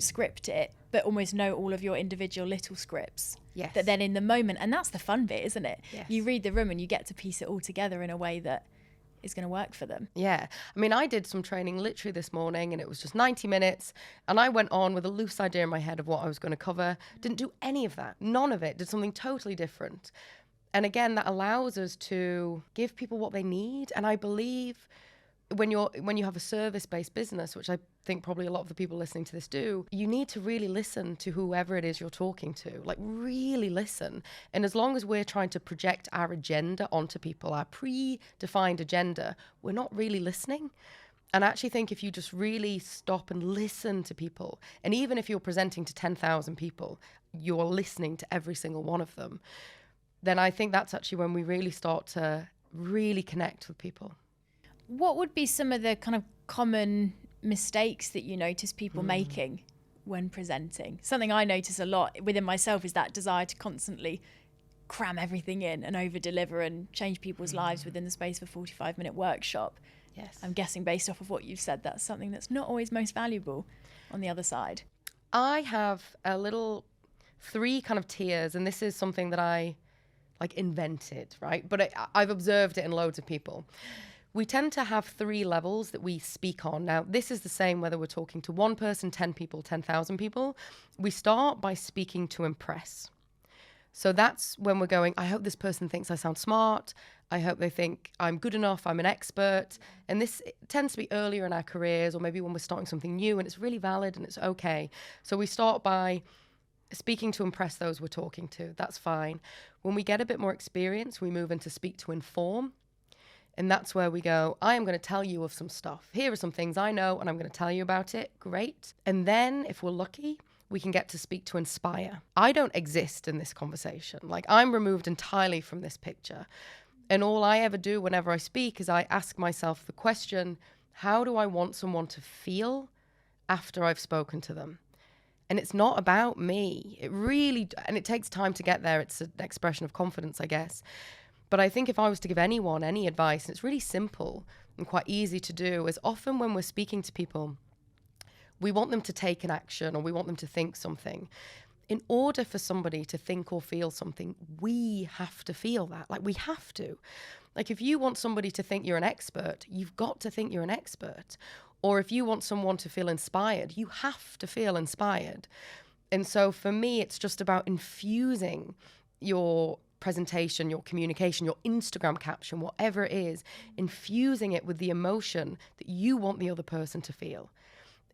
script it, but almost know all of your individual little scripts. Yes. That then in the moment, and that's the fun bit, isn't it? Yes. You read the room and you get to piece it all together in a way that is going to work for them. Yeah. I mean, I did some training literally this morning, and it was just 90 minutes. And I went on with a loose idea in my head of what I was going to cover. Didn't do any of that. None of it. Did something totally different. And again, that allows us to give people what they need. And I believe when you have a service-based business, which I think probably a lot of the people listening to this do, you need to really listen to whoever it is you're talking to, like really listen. And as long as we're trying to project our agenda onto people, our predefined agenda, we're not really listening. And I actually think if you just really stop and listen to people, and even if you're presenting to 10,000 people, you're listening to every single one of them, then I think that's actually when we really start to really connect with people. What would be some of the kind of common mistakes that you notice people making when presenting? Something I notice a lot within myself is that desire to constantly cram everything in and over-deliver and change people's lives within the space of a 45-minute workshop. Yes. I'm guessing based off of what you've said, that's something that's not always most valuable on the other side. I have a little 3 kind of tiers, and this is something that I like invented, right? But I've observed it in loads of people. We tend to have 3 levels that we speak on. Now, this is the same whether we're talking to 1 person, 10 people, 10,000 people. We start by speaking to impress. So that's when we're going, I hope this person thinks I sound smart. I hope they think I'm good enough, I'm an expert. And this tends to be earlier in our careers, or maybe when we're starting something new, and it's really valid and it's okay. So we start by speaking to impress those we're talking to. That's fine. When we get a bit more experience, we move into speak to inform. And that's where we go, I am going to tell you of some stuff. Here are some things I know, and I'm going to tell you about it. Great. And then, if we're lucky, we can get to speak to inspire. I don't exist in this conversation. Like, I'm removed entirely from this picture. And all I ever do whenever I speak is I ask myself the question, how do I want someone to feel after I've spoken to them? And it's not about me. It really, and it takes time to get there. It's an expression of confidence, I guess. But I think if I was to give anyone any advice, and it's really simple and quite easy to do, is often when we're speaking to people, we want them to take an action or we want them to think something. In order for somebody to think or feel something, we have to feel that. Like, we have to. Like, if you want somebody to think you're an expert, you've got to think you're an expert. Or if you want someone to feel inspired, you have to feel inspired. And so for me, it's just about infusing your presentation, your communication, your Instagram caption, whatever it is, infusing it with the emotion that you want the other person to feel.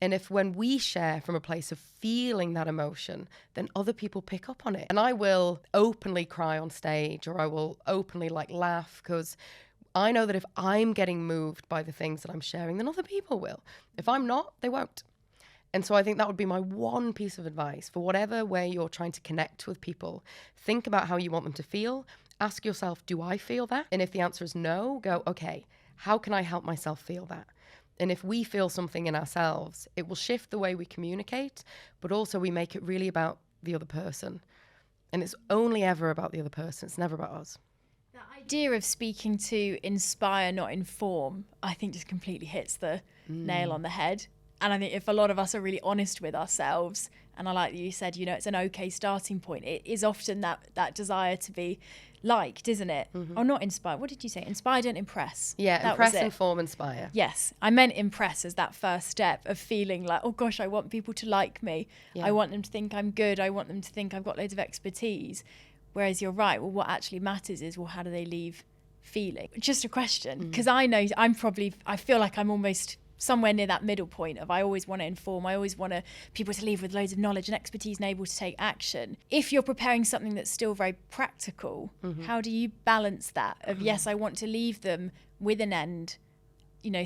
And if when we share from a place of feeling that emotion, then other people pick up on it. And I will openly cry on stage, or I will openly laugh, because I know that if I'm getting moved by the things that I'm sharing, then other people will. If I'm not, they won't. And so I think that would be my one piece of advice for whatever way you're trying to connect with people. Think about how you want them to feel. Ask yourself, do I feel that? And if the answer is no, go, okay, how can I help myself feel that? And if we feel something in ourselves, it will shift the way we communicate, but also we make it really about the other person. And it's only ever about the other person. It's never about us. That idea of speaking to inspire, not inform, I think just completely hits the nail on the head. And I think if a lot of us are really honest with ourselves, and I like that you said, it's an okay starting point. It is often that desire to be liked, isn't it? Or not inspired. What did you say? Inspired and impress. Yeah, that impress, inform, inspire. Yes, I meant impress as that first step of feeling like, oh gosh, I want people to like me. Yeah. I want them to think I'm good. I want them to think I've got loads of expertise. Whereas you're right. Well, what actually matters is, well, how do they leave feeling? Just a question, because I know I feel like I'm almost somewhere near that middle point of I always want to inform, I always want people to leave with loads of knowledge and expertise and able to take action. If you're preparing something that's still very practical, how do you balance that of, yes, I want to leave them with an end,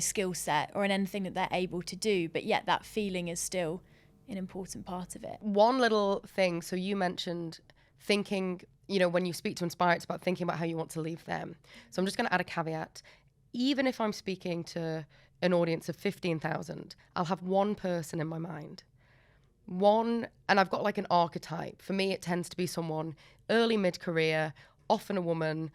skill set or an end thing that they're able to do, but yet that feeling is still an important part of it. One little thing, so you mentioned thinking, when you speak to inspire, it's about thinking about how you want to leave them. So I'm just going to add a caveat. Even if I'm speaking to an audience of 15,000, I'll have one person in my mind. And I've got an archetype. For me, it tends to be someone early mid-career, often a woman,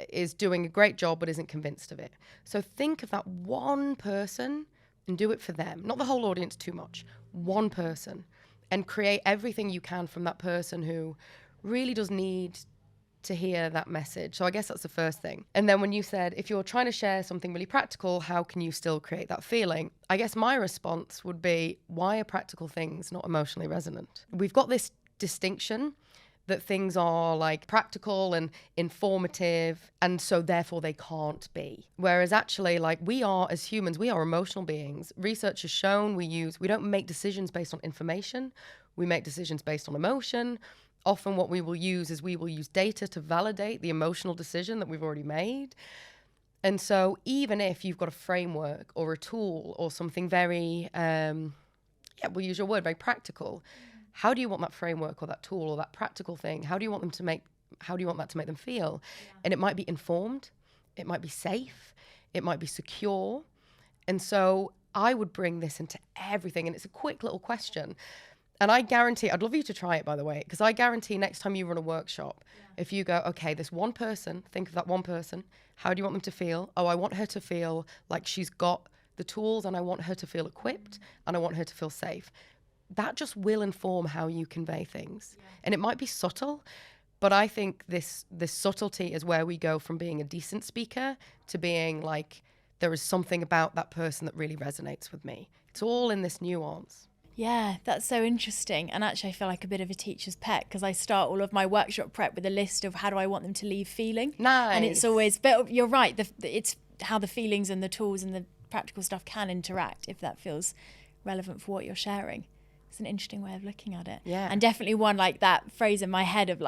is doing a great job but isn't convinced of it. So think of that one person and do it for them. Not the whole audience too much. One person. And create everything you can from that person who really does need to hear that message. So I guess that's the first thing. And then when you said, if you're trying to share something really practical, how can you still create that feeling? I guess my response would be, why are practical things not emotionally resonant? We've got this distinction that things are practical and informative, and so therefore they can't be. Whereas actually, we are, as humans, we are emotional beings. Research has shown we don't make decisions based on information. We make decisions based on emotion. Often what we will use is data to validate the emotional decision that we've already made. And so even if you've got a framework or a tool or something very, we'll use your word, very practical, how do you want that framework or that tool or that practical thing? How do you want that to make them feel? Yeah. And it might be informed, it might be safe, it might be secure. And so I would bring this into everything. And it's a quick little question. And I guarantee, I'd love you to try it, by the way, because I guarantee next time you run a workshop, if you go, okay, this one person, think of that one person. How do you want them to feel? Oh, I want her to feel like she's got the tools, and I want her to feel equipped, and I want her to feel safe. That just will inform how you convey things. Yeah. And it might be subtle, but I think this subtlety is where we go from being a decent speaker to being there is something about that person that really resonates with me. It's all in this nuance. Yeah, that's so interesting. And actually, I feel like a bit of a teacher's pet, because I start all of my workshop prep with a list of how do I want them to leave feeling. Nice. And it's always, but you're right, it's how the feelings and the tools and the practical stuff can interact if that feels relevant for what you're sharing. It's an interesting way of looking at it. Yeah. And definitely one that phrase in my head of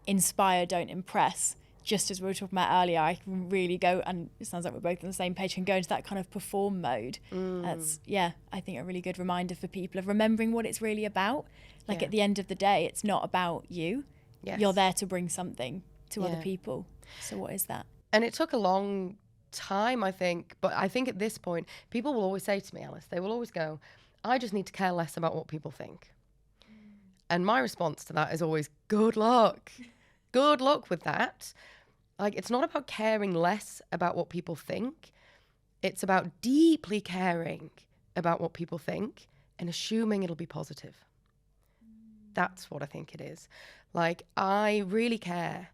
inspire, don't impress. Just as we were talking about earlier, I can really go, and it sounds like we're both on the same page, can go into that kind of perform mode. That's, I think a really good reminder for people of remembering what it's really about. At the end of the day, it's not about you. Yes. You're there to bring something to other people. So what is that? And it took a long time, I think. But I think at this point, people will always say to me, Alice, they will always go, I just need to care less about what people think. And my response to that is always, good luck. Good luck with that. Like, it's not about caring less about what people think. It's about deeply caring about what people think and assuming it'll be positive. That's what I think it is. Like, I really care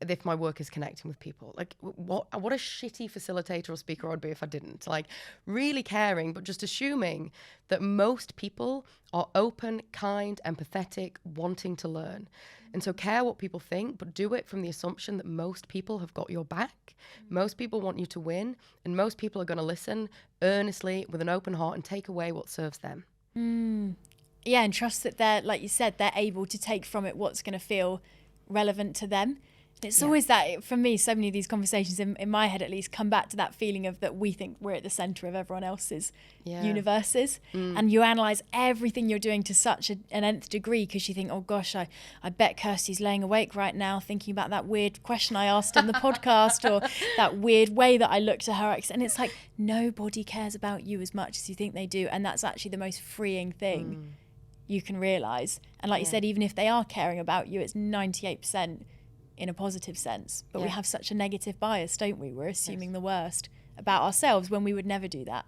if my work is connecting with people. Like, what a shitty facilitator or speaker I'd be if I didn't. Like, really caring, but just assuming that most people are open, kind, empathetic, wanting to learn. And so care what people think, but do it from the assumption that most people have got your back. Most people want you to win, and most people are going to listen earnestly with an open heart and take away what serves them. Yeah, and trust that they're, like you said, they're able to take from it what's going to feel relevant to them. It's always that, for me, so many of these conversations, in my head at least, come back to that feeling of that we think we're at the centre of everyone else's universes. And you analyse everything you're doing to such an nth degree because you think, oh gosh, I bet Kirsty's laying awake right now thinking about that weird question I asked on the podcast or that weird way that I looked at her ex. And it's like, nobody cares about you as much as you think they do. And that's actually the most freeing thing you can realise. And like you said, even if they are caring about you, it's 98% in a positive sense, but we have such a negative bias, don't we? We're assuming the worst about ourselves when we would never do that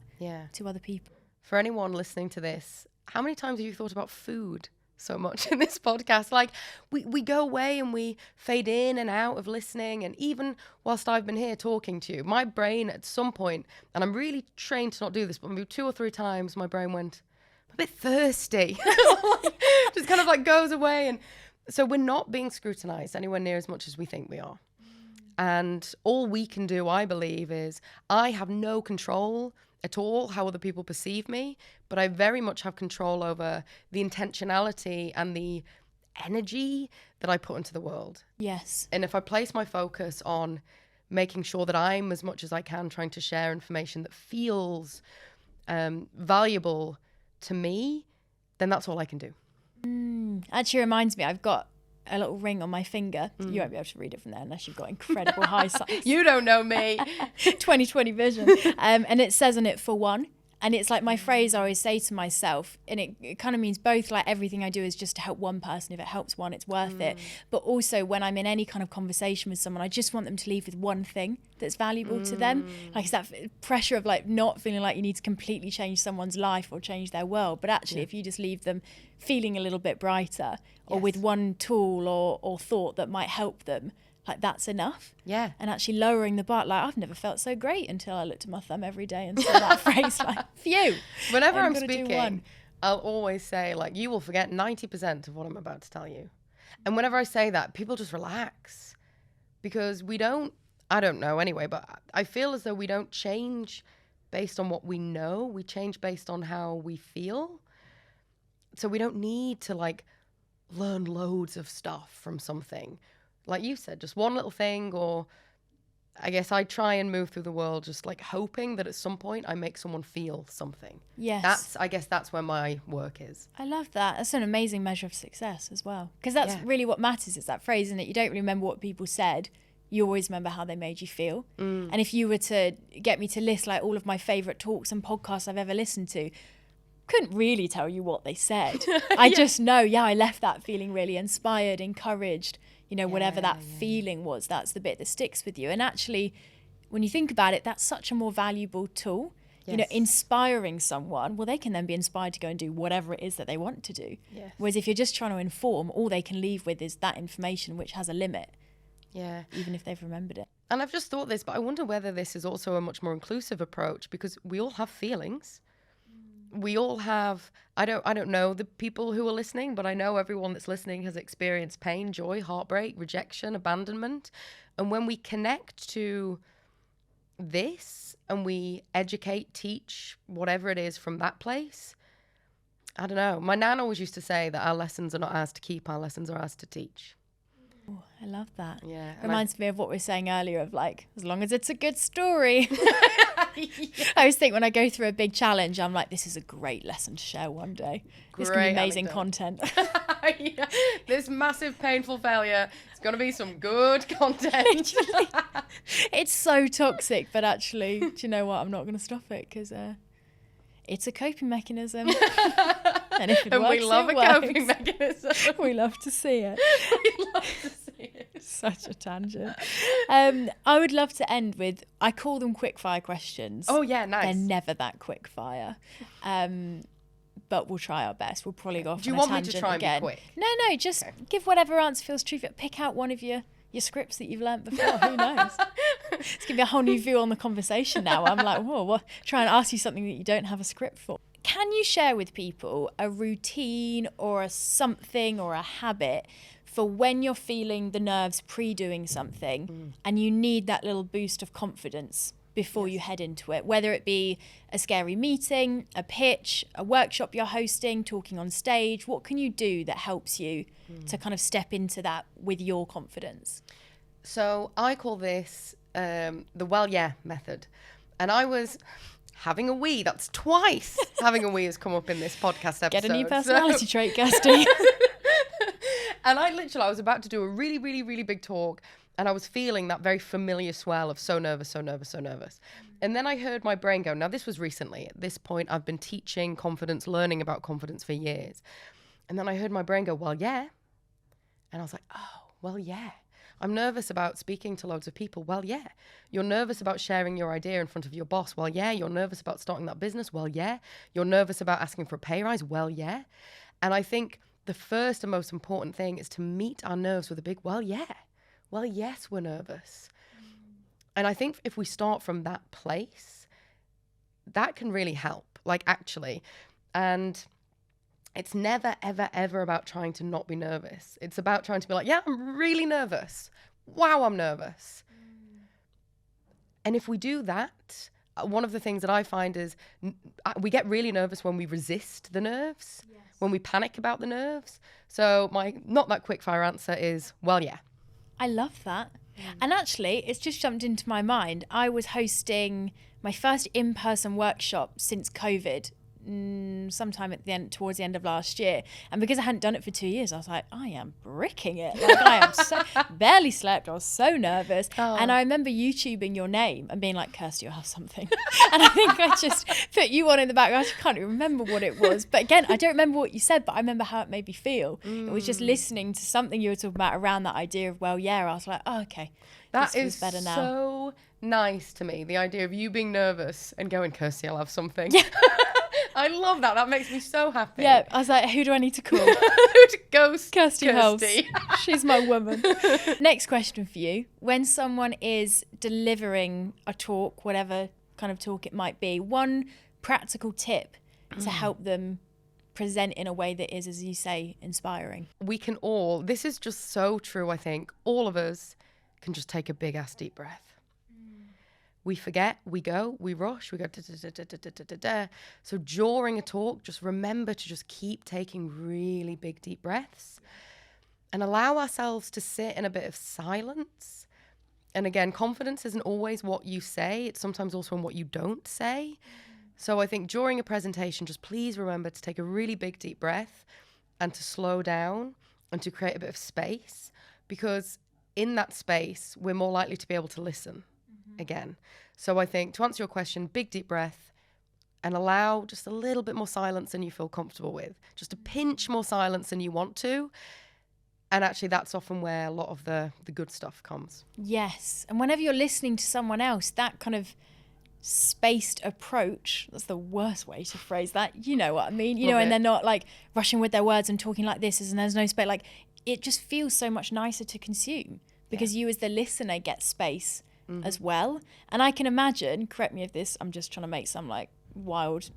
to other people. For anyone listening to this, how many times have you thought about food so much in this podcast? Like, we go away and we fade in and out of listening, and even whilst I've been here talking to you, my brain at some point, and I'm really trained to not do this, but maybe 2 or 3 times my brain went, I'm a bit thirsty. Just kind of like goes away. And so we're not being scrutinized anywhere near as much as we think we are. And all we can do, I believe, is I have no control at all how other people perceive me, but I very much have control over the intentionality and the energy that I put into the world. Yes. And if I place my focus on making sure that I'm, as much as I can, trying to share information that feels valuable to me, then that's all I can do. Actually reminds me, I've got a little ring on my finger. You won't be able to read it from there unless you've got incredible high sight. You don't know me. 20/20 vision. And it says on it, for one. And it's like my phrase I always say to myself, and it kind of means both, like everything I do is just to help one person. If it helps one, it's worth it. But also when I'm in any kind of conversation with someone, I just want them to leave with one thing that's valuable to them. Like it's that pressure of like not feeling like you need to completely change someone's life or change their world. But actually, if you just leave them feeling a little bit brighter or with one tool or thought that might help them, like that's enough. Yeah. And actually lowering the bar. Like I've never felt so great until I looked at my thumb every day and saw that phrase, like, phew. Whenever I'm speaking, I'll always say, like, you will forget 90% of what I'm about to tell you. And whenever I say that, people just relax. Because I don't know anyway, but I feel as though we don't change based on what we know. We change based on how we feel. So we don't need to, like, learn loads of stuff from something. Like you said, just one little thing, or I guess I try and move through the world just like hoping that at some point I make someone feel something. Yes. I guess that's where my work is. I love that. That's an amazing measure of success as well. Because that's really what matters, is that phrase, isn't it? You don't really remember what people said. You always remember how they made you feel. And if you were to get me to list like all of my favourite talks and podcasts I've ever listened to, couldn't really tell you what they said. I just know, I left that feeling really inspired, encouraged, whatever that feeling was, that's the bit that sticks with you. And actually, when you think about it, that's such a more valuable tool. Inspiring someone, well, they can then be inspired to go and do whatever it is that they want to do. Whereas if you're just trying to inform, all they can leave with is that information, which has a limit. Even if they've remembered it. And I've just thought this, but I wonder whether this is also a much more inclusive approach, because we all have feelings. We all have, I don't know the people who are listening, but I know everyone that's listening has experienced pain, joy, heartbreak, rejection, abandonment. And when we connect to this and we educate, teach, whatever it is from that place, I don't know. My nan always used to say that our lessons are not ours to keep, our lessons are ours to teach. Oh, I love that. Yeah. Reminds me of what we were saying earlier of like, as long as it's a good story. I always think when I go through a big challenge, I'm like, this is a great lesson to share one day. This can be amazing content. This massive painful failure, it's going to be some good content. It's so toxic, but actually, do you know what? I'm not going to stop it because it's a coping mechanism. And if it works, we love it a coping mechanism. We love to see it. We love to see Such a tangent. I would love to end with, I call them quickfire questions. Oh yeah, nice. They're never that quickfire. But we'll try our best. We'll probably go off Do you on a want me tangent to try again. and be quick? No, just give whatever answer feels true. Pick out one of your scripts that you've learnt before. Who knows? It's giving me a whole new view on the conversation now. I'm like, whoa, what? Try and ask you something that you don't have a script for. Can you share with people a routine or a something or a habit for when you're feeling the nerves pre-doing something and you need that little boost of confidence before you head into it, whether it be a scary meeting, a pitch, a workshop you're hosting, talking on stage? What can you do that helps you to kind of step into that with your confidence? So I call this the well, yeah method. And I was having a wee. That's twice having a wee has come up in this podcast episode. Get a new personality trait, Kirsty. And I was about to do a really, really, really big talk. And I was feeling that very familiar swell of so nervous, so nervous, so nervous. And then I heard my brain go, now this was recently. At this point, I've been teaching confidence, learning about confidence for years. And then I heard my brain go, well, yeah. And I was like, oh, well, yeah. I'm nervous about speaking to loads of people. Well, yeah. You're nervous about sharing your idea in front of your boss. Well, yeah. You're nervous about starting that business. Well, yeah. You're nervous about asking for a pay rise. Well, yeah. And I think the first and most important thing is to meet our nerves with a big, well, yeah. Well, yes, we're nervous. And I think if we start from that place, that can really help, like actually. And it's never, ever, ever about trying to not be nervous. It's about trying to be like, yeah, I'm really nervous. Wow, I'm nervous. And if we do that, one of the things that I find is we get really nervous when we resist the nerves, when we panic about the nerves. So my not that quick fire answer is, well, yeah. I love that. And actually, it's just jumped into my mind. I was hosting my first in-person workshop since COVID, sometime towards the end of last year. And because I hadn't done it for 2 years, I was like, I am bricking it. Like I am so barely slept. I was so nervous. Oh. And I remember YouTubing your name and being like, Kirsty, you'll have something. And I think I just put you on in the background. I can't even remember what it was. But again, I don't remember what you said, but I remember how it made me feel. It was just listening to something you were talking about around that idea of, well, yeah. I was like, oh, okay. That is better now. So nice to me. The idea of you being nervous and going, Kirsty, I'll have something. Yeah. I love that. That makes me so happy. Yeah, I was like, who do I need to call? Ghost Kirsty Hulse. She's my woman. Next question for you. When someone is delivering a talk, whatever kind of talk it might be, one practical tip to help them present in a way that is, as you say, inspiring. We can all, this is just so true, I think, all of us can just take a big ass deep breath. We forget, we go, we rush, we go da-da-da-da-da-da-da-da. So during a talk, just remember to just keep taking really big deep breaths and allow ourselves to sit in a bit of silence. And again, confidence isn't always what you say. It's sometimes also in what you don't say. So I think during a presentation, just please remember to take a really big deep breath and to slow down and to create a bit of space, because in that space, we're more likely to be able to listen again. So I think to answer your question, big deep breath and allow just a little bit more silence than you feel comfortable with, just a pinch more silence than you want to. And actually that's often where a lot of the good stuff comes. Yes. And whenever you're listening to someone else, that kind of spaced approach, that's the worst way to phrase that. You know what I mean? You know, and they're not like rushing with their words and talking like this and there's no space. Like it just feels so much nicer to consume because you as the listener get space as well. And I can imagine, correct me if this, I'm just trying to make some like wild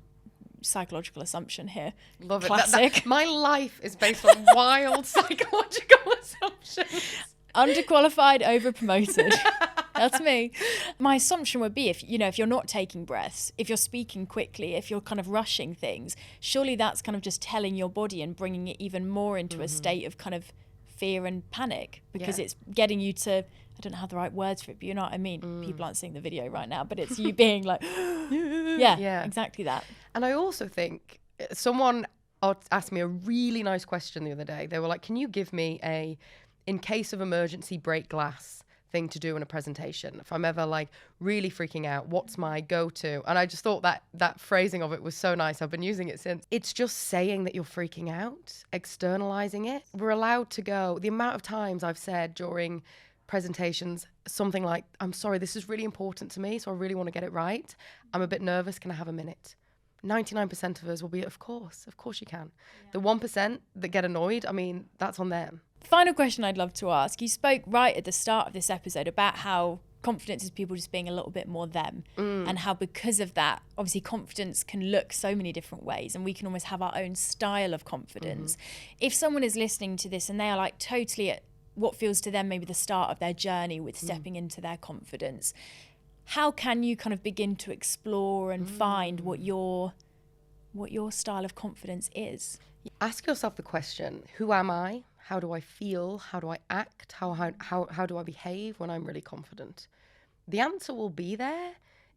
psychological assumption here. Love Classic. it. My life is based on wild psychological assumptions. Underqualified, overpromoted. That's me. My assumption would be if you're not taking breaths, if you're speaking quickly, if you're kind of rushing things, surely that's kind of just telling your body and bringing it even more into a state of kind of fear and panic, because it's getting you to, I don't have the right words for it, but you know what I mean. People aren't seeing the video right now, but it's you being like, yeah, exactly that. And I also think someone asked me a really nice question the other day. They were like, can you give me in case of emergency, break glass thing to do in a presentation. If I'm ever like really freaking out, what's my go-to? And I just thought that phrasing of it was so nice. I've been using it since. It's just saying that you're freaking out, externalizing it. We're allowed to go. The amount of times I've said during presentations something like, I'm sorry, this is really important to me, so I really want to get it right. I'm a bit nervous. Can I have a minute? 99% of us will be, of course you can. Yeah. The 1% that get annoyed, I mean, that's on them. Final question I'd love to ask. You spoke right at the start of this episode about how confidence is people just being a little bit more them, and how because of that, obviously confidence can look so many different ways, and we can almost have our own style of confidence. If someone is listening to this and they are like totally at what feels to them maybe the start of their journey with stepping into their confidence, how can you kind of begin to explore and find what your style of confidence is? Ask yourself the question, who am I? How do I feel? How do I act? How do I behave when I'm really confident? The answer will be there.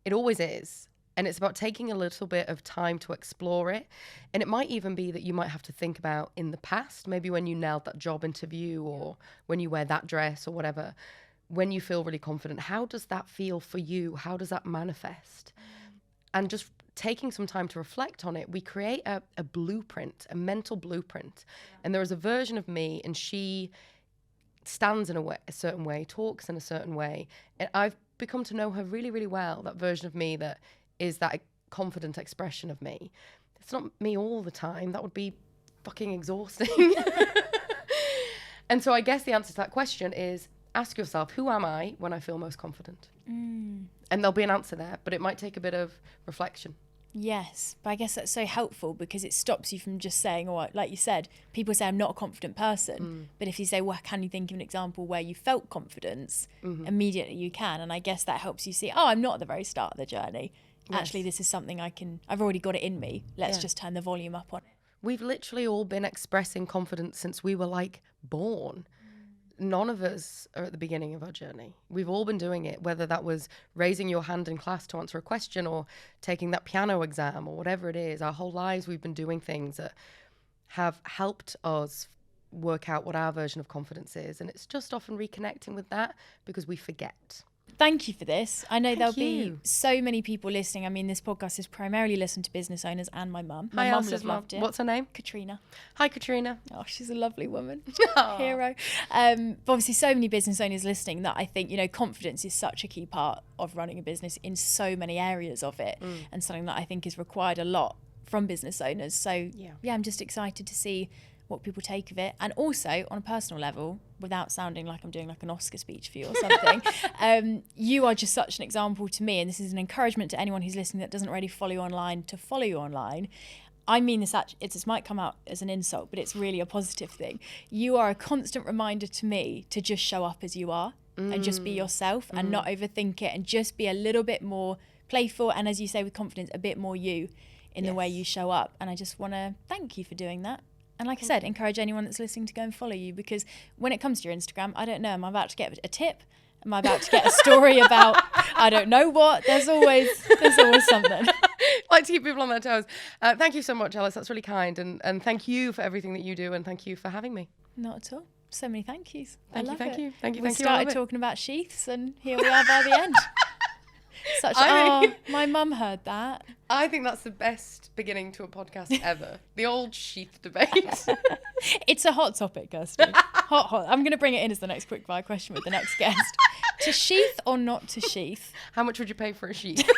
It always is. And it's about taking a little bit of time to explore it. And it might even be that you might have to think about in the past, maybe when you nailed that job interview or when you wear that dress or whatever. When you feel really confident, how does that feel for you? How does that manifest? And just taking some time to reflect on it, we create a blueprint, a mental blueprint. And there is a version of me, and she stands in a certain way, talks in a certain way. And I've become to know her really, really well, that version of me that is that confident expression of me. It's not me all the time. That would be fucking exhausting. And so I guess the answer to that question is, ask yourself, who am I when I feel most confident? And there'll be an answer there, but it might take a bit of reflection. Yes, but I guess that's so helpful because it stops you from just saying, oh, like you said, people say I'm not a confident person. But if you say, well, can you think of an example where you felt confidence? Immediately you can. And I guess that helps you see, oh, I'm not at the very start of the journey. Yes. Actually, this is something I've already got it in me. Let's just turn the volume up on it. We've literally all been expressing confidence since we were like born. None of us are at the beginning of our journey. We've all been doing it, whether that was raising your hand in class to answer a question or taking that piano exam or whatever it is. Our whole lives we've been doing things that have helped us work out what our version of confidence is. And it's just often reconnecting with that because we forget. Thank you for this. I know there'll be so many people listening. I mean, this podcast is primarily listened to business owners and my mum. My mum loved it. What's her name? Katrina. Hi, Katrina. Oh, she's a lovely woman. Hero. But obviously so many business owners listening that I think, confidence is such a key part of running a business in so many areas of it, and something that I think is required a lot from business owners. So yeah, I'm just excited to see what people take of it. And also on a personal level, without sounding like I'm doing like an Oscar speech for you or something, you are just such an example to me. And this is an encouragement to anyone who's listening that doesn't already follow you online to follow you online. I mean this this might come out as an insult, but it's really a positive thing. You are a constant reminder to me to just show up as you are and just be yourself and not overthink it and just be a little bit more playful. And as you say, with confidence, a bit more you in the way you show up. And I just want to thank you for doing that. And like I said, encourage anyone that's listening to go and follow you, because when it comes to your Instagram, I don't know, am I about to get a tip? Am I about to get a story about, I don't know what? There's always something. Like to keep people on their toes. Thank you so much, Alice. That's really kind. And thank you for everything that you do. And thank you for having me. Not at all. So many thank yous. Thank you. We started talking about sheaths and here we are by the end. My mum heard that. I think that's the best beginning to a podcast ever. The old sheath debate. It's a hot topic, Kirsty. Hot. I'm going to bring it in as the next quickfire question with the next guest. To sheath or not to sheath? How much would you pay for a sheath?